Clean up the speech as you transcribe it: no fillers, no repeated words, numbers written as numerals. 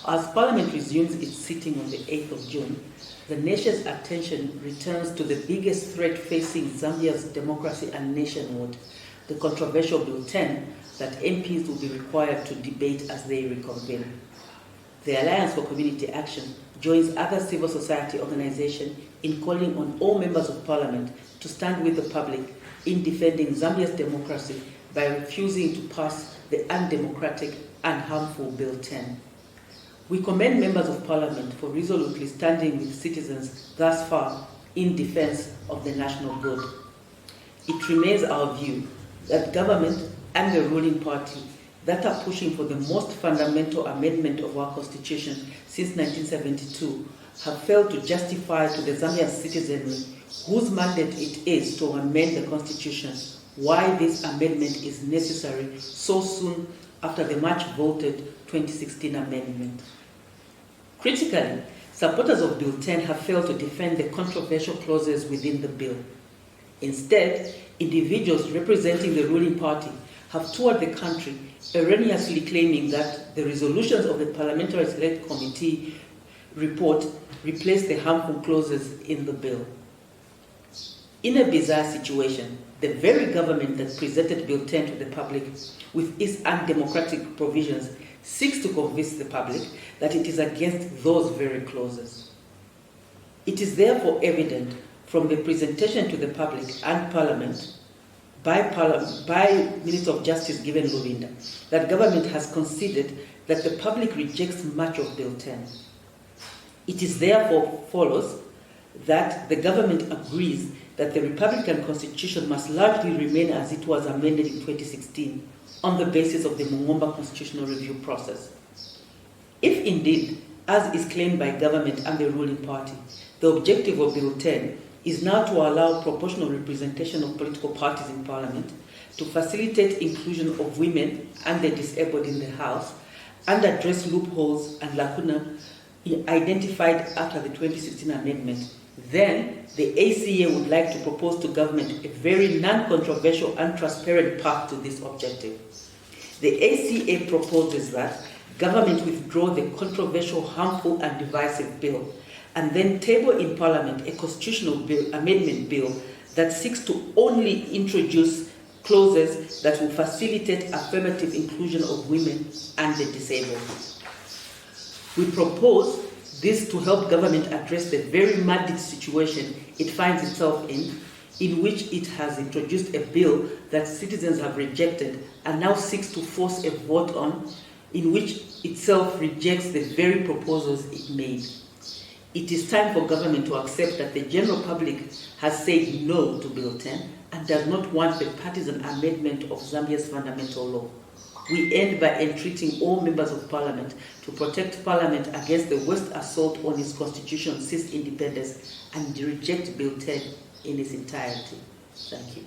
As Parliament resumes its sitting on the 8th of June, the nation's attention returns to the biggest threat facing Zambia's democracy and nationhood, the controversial Bill 10 that MPs will be required to debate as they reconvene. The Alliance for Community Action joins other civil society organizations in calling on all members of Parliament to stand with the public in defending Zambia's democracy by refusing to pass the undemocratic and harmful Bill 10. We commend members of Parliament for resolutely standing with citizens thus far in defense of the national good. It remains our view that government and the ruling party that are pushing for the most fundamental amendment of our Constitution since 1972 have failed to justify to the Zambian citizenry whose mandate it is to amend the Constitution why this amendment is necessary so soon after the much voted 2016 amendment. Critically, supporters of Bill 10 have failed to defend the controversial clauses within the bill. Instead, individuals representing the ruling party have toured the country erroneously claiming that the resolutions of the Parliamentary Select Committee report replace the harmful clauses in the bill. In a bizarre situation, the very government that presented Bill 10 to the public with its undemocratic provisions seeks to convince the public that it is against those very clauses. It is therefore evident from the presentation to the public and Parliament by Minister of Justice Given Lulinda that government has conceded that the public rejects much of Bill 10. It is therefore follows that the government agrees that the Republican Constitution must largely remain as it was amended in 2016 on the basis of the Mungomba constitutional review process. If indeed, as is claimed by government and the ruling party, the objective of Bill 10 is now to allow proportional representation of political parties in Parliament, to facilitate inclusion of women and the disabled in the House, and address loopholes and lacuna identified after the 2016 amendment, then the ACA would like to propose to government a very non-controversial and transparent path to this objective. The ACA proposes that government withdraw the controversial, harmful and divisive bill and then table in Parliament a constitutional amendment bill that seeks to only introduce clauses that will facilitate affirmative inclusion of women and the disabled. We propose this to help government address the very muddy situation it finds itself in which it has introduced a bill that citizens have rejected and now seeks to force a vote on, in which itself rejects the very proposals it made. It is time for government to accept that the general public has said no to Bill 10 and does not want the partisan amendment of Zambia's fundamental law. We end by entreating all members of Parliament to protect Parliament against the worst assault on its constitution since independence and reject Bill 10 in its entirety. Thank you.